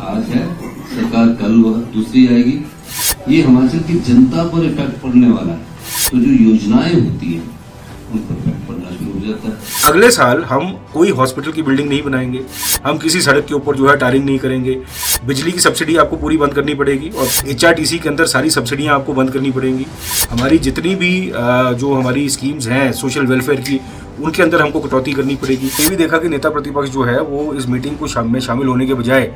आज है, सरकार कल वह दूसरी आएगी। ये हिमाचल की जनता पर इफेक्ट पड़ने वाला है, तो जो योजनाएं होती हैं उन पर इफेक्ट पड़ना शुरू हो जाता है। अगले साल हम कोई हॉस्पिटल की बिल्डिंग नहीं बनाएंगे, हम किसी सड़क के ऊपर जो है टायरिंग नहीं करेंगे, बिजली की सब्सिडी आपको पूरी बंद करनी पड़ेगी और HRTC के अंदर सारी सब्सिडियां आपको बंद करनी पड़ेंगी। हमारी जितनी भी जो हमारी स्कीम्स हैं सोशल वेलफेयर की, उनके अंदर हमको कटौती करनी पड़ेगी। ये भी देखा कि नेता प्रतिपक्ष जो है वो इस मीटिंग को में शामिल होने के बजाय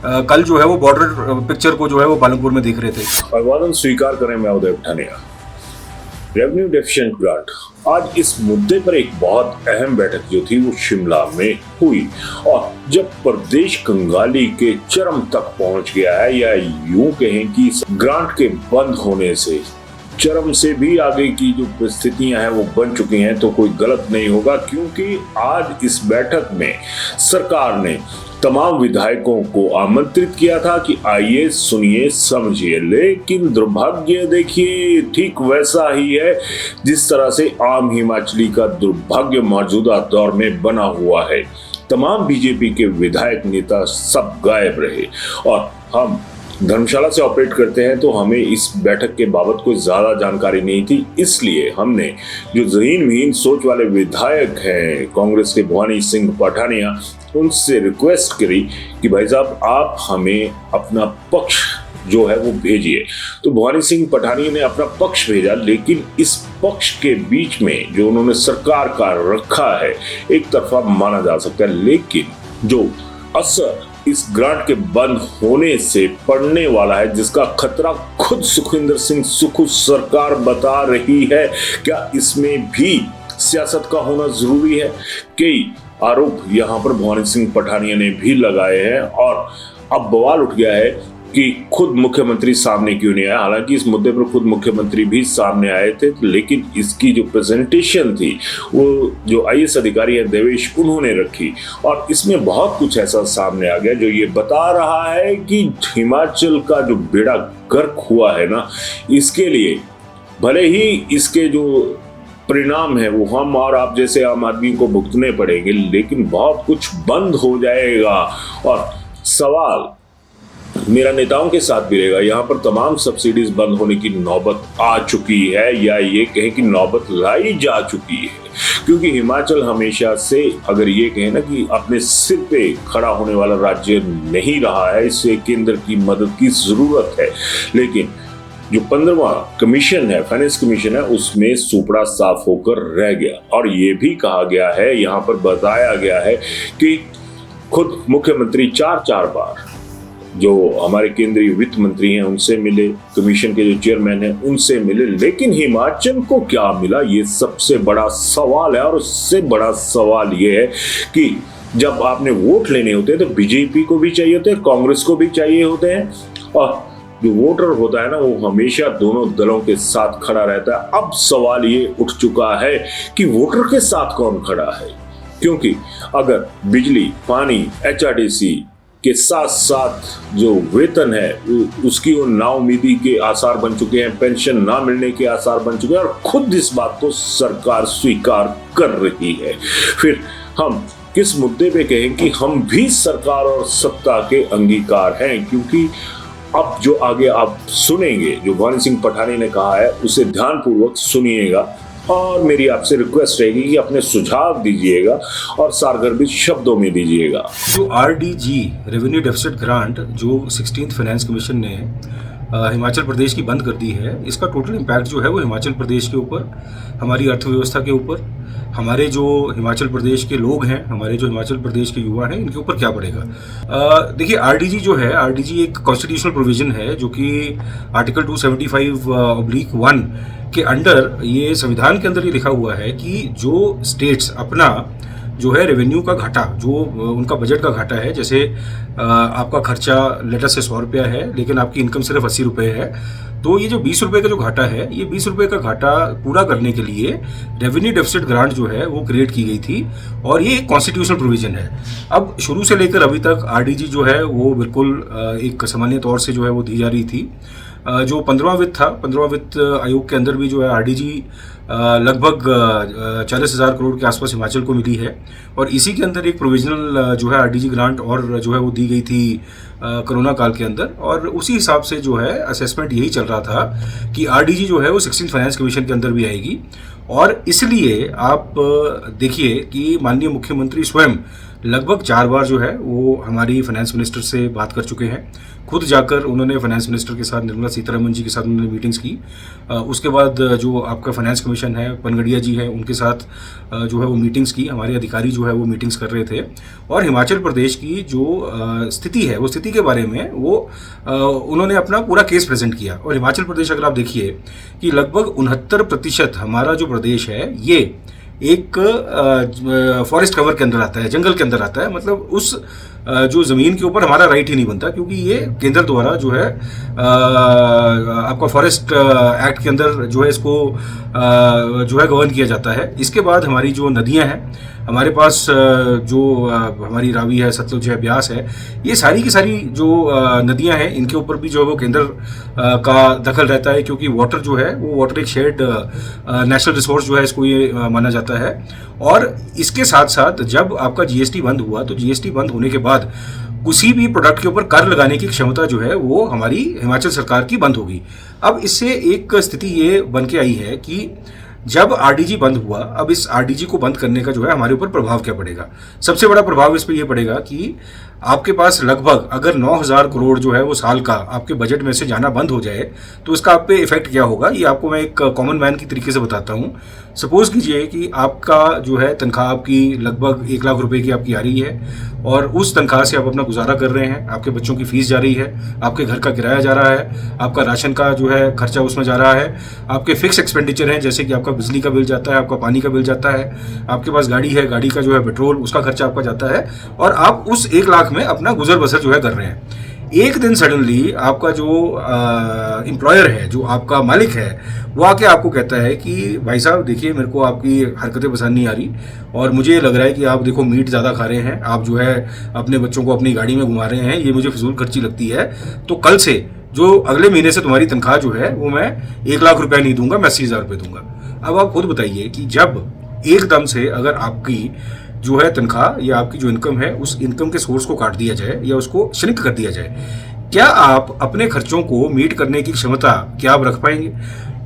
कल जो है वो बॉर्डर पिक्चर को जो है वो पालमपुर में देख रहे थे। अभिवादन स्वीकार करें मैं उदय पठानिया। रेवेन्यू डेफिशिएंट ग्रांट, आज इस मुद्दे पर एक बहुत अहम बैठक जो थी वो शिमला में हुई और जब प्रदेश कंगाली के चरम तक पहुंच गया है, या यूं कहें कि ग्रांट के बंद होने से चरम से भी आगे की जो परिस्थितियां हैं वो बन चुकी हैं, तो कोई गलत नहीं होगा, क्योंकि आज इस बैठक में सरकार ने तमाम विधायकों को आमंत्रित किया था कि आइए सुनिए समझिए। लेकिन दुर्भाग्य देखिए ठीक वैसा ही है जिस तरह से आम हिमाचली का दुर्भाग्य मौजूदा दौर में बना हुआ है। तमाम बीजेपी के विधायक नेता सब गायब रहे और हम धर्मशाला से ऑपरेट करते हैं तो हमें इस बैठक के बाबत कोई ज्यादा जानकारी नहीं थी, इसलिए हमने जो ज़हीन-विहीन सोच वाले विधायक हैं कांग्रेस के भवानी सिंह पठानिया, उनसे रिक्वेस्ट करी कि भाई साहब आप हमें अपना पक्ष जो है वो भेजिए। तो भवानी सिंह पठानिया ने अपना पक्ष भेजा, लेकिन इस पक्ष के बीच में जो उन्होंने सरकार का रखा है एक तरफा माना जा सकता है, लेकिन जो असर इस ग्रांट के बंद होने से पड़ने वाला है, जिसका खतरा खुद सुखविंदर सिंह सुक्खू सरकार बता रही है, क्या इसमें भी सियासत का होना जरूरी है? कई आरोप यहां पर भवानी सिंह पठानिया ने भी लगाए हैं और अब बवाल उठ गया है कि खुद मुख्यमंत्री सामने क्यों नहीं आया। हालांकि इस मुद्दे पर खुद मुख्यमंत्री भी सामने आए थे, लेकिन इसकी जो प्रेजेंटेशन थी वो जो IAS अधिकारी है देवेश, उन्होंने रखी और इसमें बहुत कुछ ऐसा सामने आ गया जो ये बता रहा है कि हिमाचल का जो बेड़ा गर्क हुआ है ना, इसके लिए भले ही इसके जो परिणाम है वो हम और आप जैसे आम आदमी को भुगतने पड़ेंगे, लेकिन बहुत कुछ बंद हो जाएगा। और सवाल मेरा नेताओं के साथ भी रहेगा, यहाँ पर तमाम सब्सिडीज बंद होने की नौबत आ चुकी है, या ये कहें कि नौबत लाई जा चुकी है, क्योंकि हिमाचल हमेशा से अगर ये कहें ना कि अपने सिर पे खड़ा होने वाला राज्य नहीं रहा है, इससे केंद्र की मदद की जरूरत है। लेकिन जो 15वां कमीशन है, फाइनेंस कमीशन है, उसमें सुपड़ा साफ होकर रह गया और ये भी कहा गया है, यहाँ पर बताया गया है कि खुद मुख्यमंत्री 4 बार जो हमारे केंद्रीय वित्त मंत्री हैं उनसे मिले, कमीशन के जो चेयरमैन हैं उनसे मिले, लेकिन हिमाचल को क्या मिला, ये सबसे बड़ा सवाल है। और उससे बड़ा सवाल ये है कि जब आपने वोट लेने होते हैं तो बीजेपी को भी चाहिए होते हैं, कांग्रेस को भी चाहिए होते हैं, और जो वोटर होता है ना वो हमेशा दोनों दलों के साथ खड़ा रहता है। अब सवाल ये उठ चुका है कि वोटर के साथ कौन खड़ा है, क्योंकि अगर बिजली, पानी, HRTC के साथ साथ जो वेतन है उसकी वो नाउमीदी के आसार बन चुके हैं, पेंशन ना मिलने के आसार बन चुके हैं और खुद इस बात को सरकार स्वीकार कर रही है, फिर हम किस मुद्दे पे कहें कि हम भी सरकार और सत्ता के अंगीकार हैं? क्योंकि अब जो आगे आप सुनेंगे जो भवानी सिंह पठानिया ने कहा है उसे ध्यानपूर्वक सुनिएगा और मेरी आपसे रिक्वेस्ट रहेगी कि अपने सुझाव दीजिएगा और सारगर्भित शब्दों में दीजिएगा। जो RDG रेवेन्यू डेफिसिट ग्रांट जो 16th फाइनेंस कमीशन ने हिमाचल प्रदेश की बंद कर दी है, इसका टोटल इम्पैक्ट जो है वो हिमाचल प्रदेश के ऊपर, हमारी अर्थव्यवस्था के ऊपर, हमारे जो हिमाचल प्रदेश के लोग हैं, हमारे जो हिमाचल प्रदेश के युवा हैं, इनके ऊपर क्या पड़ेगा। देखिए RDG जो है, RDG एक कॉन्स्टिट्यूशनल प्रोविजन है जो कि आर्टिकल 275/1 के अंडर, ये संविधान के अंदर ये लिखा हुआ है कि जो स्टेट्स अपना जो है रेवेन्यू का घाटा, जो उनका बजट का घाटा है, जैसे आपका खर्चा लेटर से 100 रुपया है लेकिन आपकी इनकम सिर्फ 80 रुपये है, तो ये जो 20 रुपये का जो घाटा है, ये 20 रुपये का घाटा पूरा करने के लिए रेवेन्यू डेफिसिट ग्रांट जो है वो क्रिएट की गई थी और ये एक कॉन्स्टिट्यूशनल प्रोविजन है। अब शुरू से लेकर अभी तक RDG जो है वो बिल्कुल एक सामान्य तौर से जो है वो दी जा रही थी। जो 15वां वित्त था, 15वां वित्त आयोग के अंदर भी जो है आरडीजी लगभग 40,000 करोड़ के आसपास हिमाचल को मिली है। और इसी के अंदर एक प्रोविजनल जो है आरडीजी ग्रांट और जो है वो दी गई थी कोरोना काल के अंदर, और उसी हिसाब से जो है असेसमेंट यही चल रहा था कि आरडीजी जो है वो 16th फाइनेंस कमीशन के अंदर भी आएगी। और इसलिए आप देखिए कि माननीय मुख्यमंत्री स्वयं लगभग 4 बार जो है वो हमारी फाइनेंस मिनिस्टर से बात कर चुके हैं। खुद जाकर उन्होंने फाइनेंस मिनिस्टर के साथ, निर्मला सीतारमन जी के साथ उन्होंने मीटिंग्स की। उसके बाद जो आपका फाइनेंस कमीशन है, पनगड़िया जी है, उनके साथ जो है वो मीटिंग्स की। हमारे अधिकारी जो है वो मीटिंग्स कर रहे थे और हिमाचल प्रदेश की जो स्थिति है, वो स्थिति के बारे में वो उन्होंने अपना पूरा केस प्रेजेंट किया। और हिमाचल प्रदेश अगर आप देखिए कि लगभग 69% हमारा जो प्रदेश है ये एक फॉरेस्ट कवर के अंदर आता है, जंगल के अंदर आता है। मतलब उस जो ज़मीन के ऊपर हमारा राइट ही नहीं बनता, क्योंकि ये केंद्र द्वारा जो है आपका फॉरेस्ट एक्ट के अंदर जो है इसको जो है गवर्न किया जाता है। इसके बाद हमारी जो नदियां हैं, हमारे पास जो हमारी रावी है, सतलुज है, ब्यास है, ये सारी की सारी जो नदियां हैं, इनके ऊपर भी जो है वो केंद्र का दखल रहता है, क्योंकि वाटर जो है वो वाटर एक शेयर्ड नेशनल रिसोर्स जो है इसको ये माना जाता है। और इसके साथ साथ जब आपका जीएसटी बंद हुआ, तो जीएसटी बंद होने के बाद किसी भी प्रोडक्ट के ऊपर कर लगाने की क्षमता जो है वो हमारी हिमाचल सरकार की बंद होगी। अब इससे एक स्थिति ये बन के आई है कि जब आरडीजी बंद हुआ, अब इस आरडीजी को बंद करने का जो है हमारे ऊपर प्रभाव क्या पड़ेगा? सबसे बड़ा प्रभाव इस पे ये पड़ेगा कि आपके पास लगभग अगर 9,000 करोड़ जो है वो साल का आपके बजट में से जाना बंद हो जाए, तो इसका आप पे इफेक्ट क्या होगा, ये आपको मैं एक कॉमन मैन की तरीके से बताता हूँ। सपोज कीजिए कि आपका जो है तनख्वाह आपकी लगभग 1 लाख रुपए की आपकी आ रही है और उस तनख्वाह से आप अपना गुजारा कर रहे हैं, आपके बच्चों की फीस जा रही है, आपके घर का किराया जा रहा है, आपका राशन का जो है खर्चा उसमें जा रहा है, आपके फिक्स एक्सपेंडिचर हैं जैसे कि आपका बिजली का बिल जाता है, आपका पानी का बिल जाता है, आपके पास गाड़ी है, गाड़ी का जो है पेट्रोल उसका खर्चा आपका जाता है, और आप उस 1 लाख में अपना गुजर बसर जो है कर रहे हैं। एक दिन सडनली आपका जो एम्प्लॉयर है, जो आपका मालिक है, वो आके आपको कहता है कि भाई साहब देखिए, मेरे को आपकी हरकतें पसंद नहीं आ रही और मुझे लग रहा है कि आप देखो मीट ज़्यादा खा रहे हैं, आप जो है अपने बच्चों को अपनी गाड़ी में घुमा रहे हैं, ये मुझे फिजूल खर्ची लगती है, तो कल से जो अगले महीने से तुम्हारी तनख्वाह जो है वो मैं 1 लाख रुपया नहीं दूंगा, मैं 80,000 रुपये दूंगा। अब आप खुद बताइए कि जब एकदम से अगर आपकी जो है तनख्वाह या आपकी जो इनकम है, उस इनकम के सोर्स को काट दिया जाए या उसको श्रिंक कर दिया जाए, क्या आप अपने खर्चों को मीट करने की क्षमता क्या आप रख पाएंगे?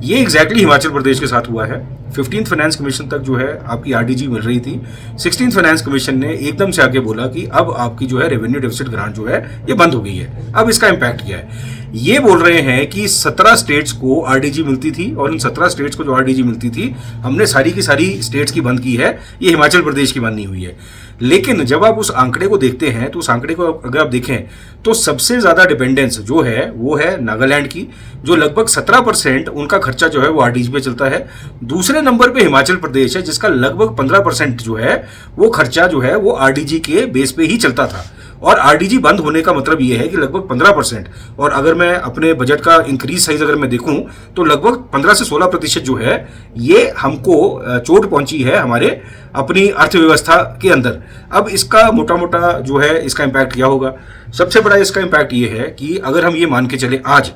ये एग्जैक्टली हिमाचल प्रदेश के साथ हुआ है। 15th फाइनेंस कमीशन तक जो है आपकी आरडीजी मिल रही थी। 16th फाइनेंस कमीशन ने एकदम से आके बोला कि अब आपकी जो है रेवेन्यू डेफिसिट ग्रांट जो है ये बंद हो गई है। अब इसका इम्पैक्ट क्या है? ये बोल रहे हैं कि 17 स्टेट्स को आरडीजी मिलती थी और इन 17 स्टेट्स को जो आरडीजी मिलती थी, हमने सारी की सारी स्टेट्स की बंद की है, ये हिमाचल प्रदेश की बंद नहीं हुई है। लेकिन जब आप उस आंकड़े को देखते हैं, तो उस आंकड़े को अगर आप देखें तो सबसे ज्यादा डिपेंडेंस जो है वो है नागालैंड की, जो लगभग 17% उनका खर्चा जो है वो आरडीजी पे चलता है। दूसरे नंबर पे हिमाचल प्रदेश है, जिसका लगभग 15% जो है वो खर्चा जो है वो आरडीजी के बेस पे ही चलता था। और आरडीजी बंद होने का मतलब ये है कि लगभग 15%, और अगर मैं अपने बजट का इंक्रीज साइज अगर मैं देखूं तो लगभग 15 से 16% जो है ये हमको चोट पहुंची है हमारे अपनी अर्थव्यवस्था के अंदर। अब इसका मोटा मोटा जो है इसका इम्पैक्ट क्या होगा? सबसे बड़ा इसका इम्पैक्ट ये है कि अगर हम ये मान के चले आज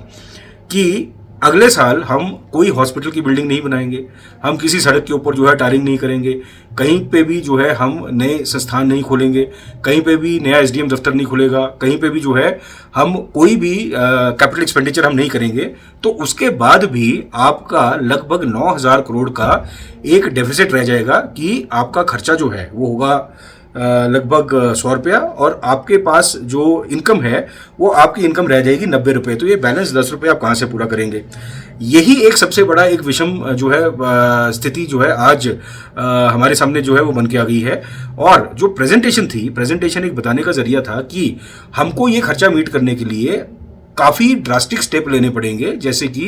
कि अगले साल हम कोई हॉस्पिटल की बिल्डिंग नहीं बनाएंगे, हम किसी सड़क के ऊपर जो है टारिंग नहीं करेंगे, कहीं पे भी जो है हम नए संस्थान नहीं खोलेंगे, कहीं पे भी नया एसडीएम दफ्तर नहीं खुलेगा, कहीं पे भी जो है हम कोई भी कैपिटल एक्सपेंडिचर हम नहीं करेंगे, तो उसके बाद भी आपका लगभग 9,000 करोड़ का एक डेफिसिट रह जाएगा कि आपका खर्चा जो है वो होगा लगभग 100 रुपया, और आपके पास जो इनकम है वो आपकी इनकम रह जाएगी 90 रुपये। तो ये बैलेंस 10 रुपये आप कहाँ से पूरा करेंगे? यही एक सबसे बड़ा एक विषम जो है स्थिति जो है आज हमारे सामने जो है वो बन के आ गई है। और जो प्रेजेंटेशन थी, प्रेजेंटेशन एक बताने का जरिया था कि हमको ये खर्चा मीट करने के लिए काफ़ी ड्रास्टिक स्टेप लेने पड़ेंगे, जैसे कि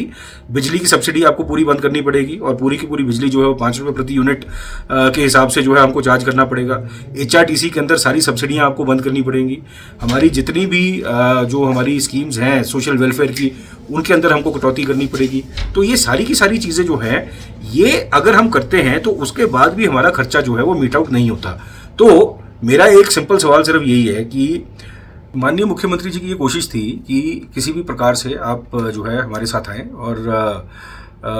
बिजली की सब्सिडी आपको पूरी बंद करनी पड़ेगी और पूरी की पूरी बिजली जो है वो 5 रुपये प्रति यूनिट के हिसाब से जो है हमको चार्ज करना पड़ेगा। HRTC के अंदर सारी सब्सिडियां आपको बंद करनी पड़ेंगी। हमारी जितनी भी जो हमारी स्कीम्स हैं सोशल वेलफेयर की, उनके अंदर हमको कटौती करनी पड़ेगी। तो ये सारी की सारी चीज़ें जो हैं, ये अगर हम करते हैं तो उसके बाद भी हमारा खर्चा जो है वो मीट आउट नहीं होता। तो मेरा एक सिंपल सवाल सिर्फ यही है कि माननीय मुख्यमंत्री जी की ये कोशिश थी कि किसी भी प्रकार से आप जो है हमारे साथ आएँ और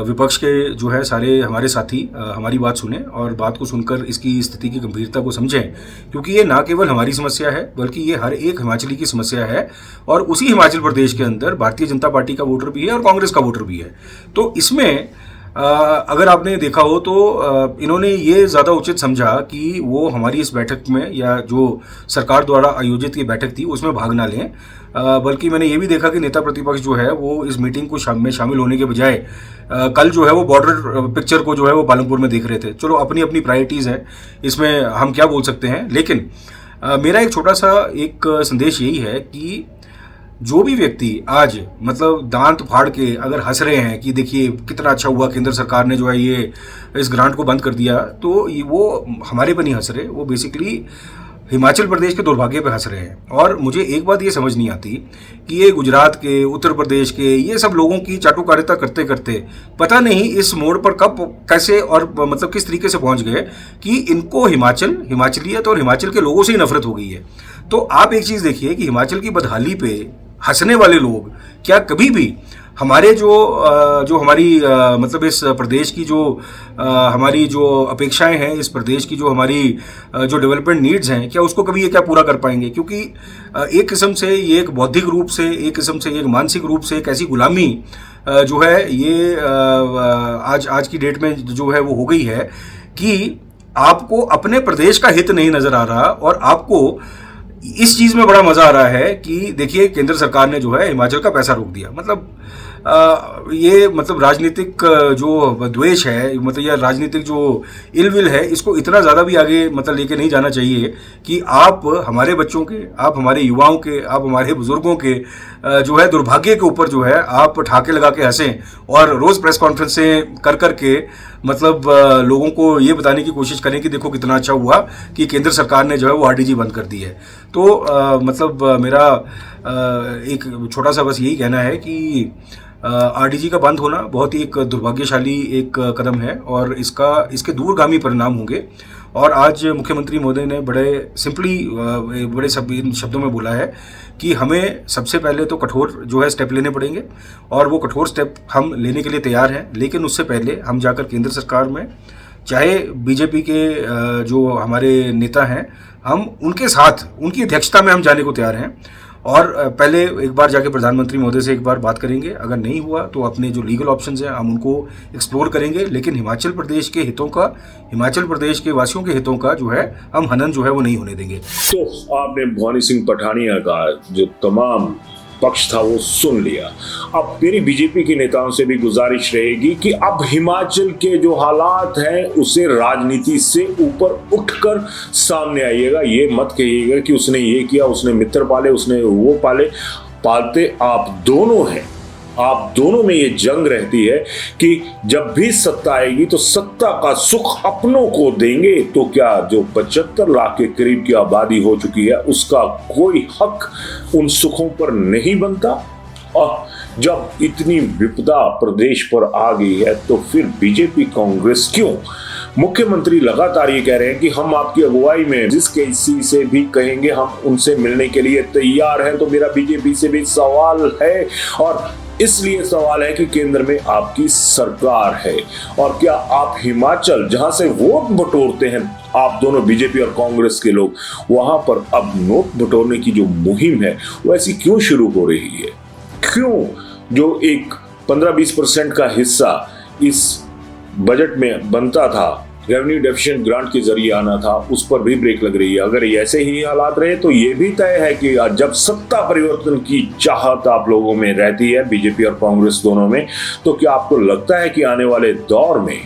विपक्ष के जो है सारे हमारे साथी हमारी बात सुने और बात को सुनकर इसकी स्थिति की गंभीरता को समझें, क्योंकि ये ना केवल हमारी समस्या है बल्कि ये हर एक हिमाचली की समस्या है। और उसी हिमाचल प्रदेश के अंदर भारतीय जनता पार्टी का वोटर भी है और कांग्रेस का वोटर भी है। तो इसमें अगर आपने देखा हो तो इन्होंने ये ज़्यादा उचित समझा कि वो हमारी इस बैठक में या जो सरकार द्वारा आयोजित ये बैठक थी उसमें भाग ना लें, बल्कि मैंने ये भी देखा कि नेता प्रतिपक्ष जो है वो इस मीटिंग को में शामिल होने के बजाय कल जो है वो बॉर्डर पिक्चर को जो है वो पालमपुर में देख रहे थे। चलो अपनी अपनी प्रायोरिटीज़ हैं, इसमें हम क्या बोल सकते हैं। लेकिन मेरा एक छोटा सा एक संदेश यही है कि जो भी व्यक्ति आज मतलब दांत फाड़ के अगर हंस रहे हैं कि देखिए कितना अच्छा हुआ केंद्र सरकार ने जो है ये इस ग्रांट को बंद कर दिया, तो वो हमारे पर नहीं हंस रहे, वो बेसिकली हिमाचल प्रदेश के दुर्भाग्य पे हंस रहे हैं। और मुझे एक बात ये समझ नहीं आती कि ये गुजरात के, उत्तर प्रदेश के ये सब लोगों की चाटुकारिता करते करते पता नहीं इस मोड़ पर कब कैसे और मतलब किस तरीके से पहुंच गए कि इनको हिमाचलियत और हिमाचल के लोगों से ही नफरत हो गई है। तो आप एक चीज़ देखिए कि हिमाचल की बदहाली पे हंसने वाले लोग क्या कभी भी हमारे जो हमारी मतलब इस प्रदेश की जो हमारी जो अपेक्षाएं हैं, इस प्रदेश की जो हमारी जो डेवलपमेंट नीड्स हैं, क्या उसको कभी ये क्या पूरा कर पाएंगे? क्योंकि एक किस्म से ये एक बौद्धिक रूप से, एक किस्म से एक मानसिक रूप से एक ऐसी गुलामी जो है ये आज की डेट में जो है वो हो गई है कि आपको अपने प्रदेश का हित नहीं नज़र आ रहा और आपको इस चीज़ में बड़ा मज़ा आ रहा है कि देखिए केंद्र सरकार ने जो है हिमाचल का पैसा रोक दिया। मतलब ये मतलब राजनीतिक जो द्वेष है, मतलब यह राजनीतिक जो इलविल है, इसको इतना ज़्यादा भी आगे मतलब लेके नहीं जाना चाहिए कि आप हमारे बच्चों के, आप हमारे युवाओं के, आप हमारे बुजुर्गों के जो है दुर्भाग्य के ऊपर जो है आप ठाके लगा के हंसें और रोज़ प्रेस कॉन्फ्रेंसें कर के मतलब लोगों को ये बताने की कोशिश करें कि देखो कितना अच्छा हुआ कि केंद्र सरकार ने जो है वो आरडीजी बंद कर दी है। तो मतलब मेरा एक छोटा सा बस यही कहना है कि आरडीजी का बंद होना बहुत ही एक दुर्भाग्यशाली एक कदम है और इसके दूरगामी परिणाम होंगे। और आज मुख्यमंत्री महोदय ने बड़े सिंपली बड़े शब्दों में बोला है कि हमें सबसे पहले तो कठोर जो है स्टेप लेने पड़ेंगे और वो कठोर स्टेप हम लेने के लिए तैयार हैं। लेकिन उससे पहले हम जाकर केंद्र सरकार में, चाहे बीजेपी के जो हमारे नेता हैं, हम उनके साथ उनकी अध्यक्षता में हम जाने को तैयार हैं और पहले एक बार जाके प्रधानमंत्री महोदय से एक बार बात करेंगे। अगर नहीं हुआ तो अपने जो लीगल ऑप्शंस हैं हम उनको एक्सप्लोर करेंगे। लेकिन हिमाचल प्रदेश के हितों का, हिमाचल प्रदेश के वासियों के हितों का जो है हम हनन जो है वो नहीं होने देंगे। तो आपने भवानी सिंह पठानिया का जो तमाम पक्ष था वो सुन लिया। अब मेरी बीजेपी के नेताओं से भी गुजारिश रहेगी कि अब हिमाचल के जो हालात हैं उसे राजनीति से ऊपर उठकर सामने आइएगा। ये मत कहिएगा कि उसने ये किया, उसने मित्र पाले, उसने वो पाले। पालते आप दोनों हैं। आप दोनों में ये जंग रहती है कि जब भी सत्ता आएगी तो सत्ता का सुख अपनों को देंगे। तो क्या जो 75 लाख के करीब की आबादी हो चुकी है उसका कोई हक उन सुखों पर नहीं बनता? और जब इतनी विपदा प्रदेश पर आ गई है तो फिर बीजेपी कांग्रेस क्यों? मुख्यमंत्री लगातार ये कह रहे हैं कि हम आपकी अगुवाई में जिस किसी से भी कहेंगे हम उनसे मिलने के लिए तैयार हैं। तो मेरा बीजेपी से भी सवाल है और इसलिए सवाल है कि केंद्र में आपकी सरकार है और क्या आप हिमाचल जहां से वोट बटोरते हैं आप दोनों बीजेपी और कांग्रेस के लोग, वहां पर अब नोट बटोरने की जो मुहिम है वो ऐसी क्यों शुरू हो रही है? क्यों जो एक 15-20% का हिस्सा इस बजट में बनता था, रेवेन्यू डेफिशिएंट ग्रांट के जरिए आना था, उस पर भी ब्रेक लग रही है। अगर ऐसे ही हालात रहे तो ये भी तय है कि जब सत्ता परिवर्तन की चाहत आप लोगों में रहती है, बीजेपी और कांग्रेस दोनों में, तो क्या आपको लगता है कि आने वाले दौर में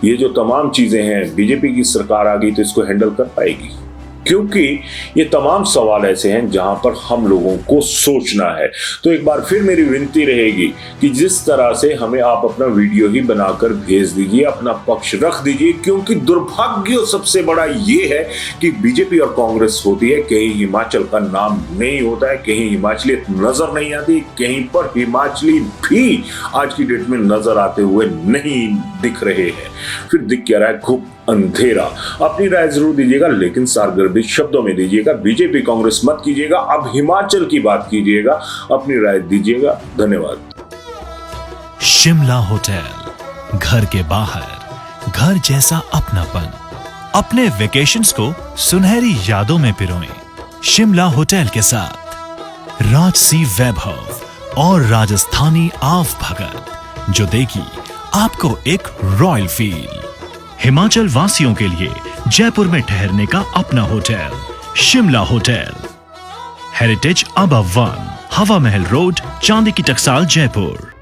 ये जो तमाम चीजें हैं, बीजेपी की सरकार आ गई तो इसको हैंडल कर पाएगी? क्योंकि ये तमाम सवाल ऐसे हैं जहां पर हम लोगों को सोचना है। तो एक बार फिर मेरी विनती रहेगी कि जिस तरह से हमें आप अपना वीडियो ही बनाकर भेज दीजिए, अपना पक्ष रख दीजिए, क्योंकि दुर्भाग्य सबसे बड़ा ये है कि बीजेपी और कांग्रेस होती है, कहीं हिमाचल का नाम नहीं होता है, कहीं हिमाचलियत नजर नहीं आती, कहीं पर हिमाचली भी आज की डेट में नजर आते हुए नहीं दिख रहे हैं। फिर दिख क्या रहा है? खूब अंधेरा। अपनी राय जरूर दीजिएगा, लेकिन सारगर्भित शब्दों में दीजिएगा। बीजेपी कांग्रेस मत कीजिएगा, अब हिमाचल की बात कीजिएगा, अपनी राय दीजिएगा। धन्यवाद। शिमला होटल, घर के बाहर घर जैसा अपनापन। अपने वेकेशंस को सुनहरी यादों में पिरोएं शिमला होटल के साथ। राजसी वैभव और राजस्थानी आव भगत जो देगी आपको एक रॉयल फील। हिमाचल वासियों के लिए जयपुर में ठहरने का अपना hotel Shimla hotel. Heritage above 1, हवा महल रोड, चांदी की टकसाल, जयपुर।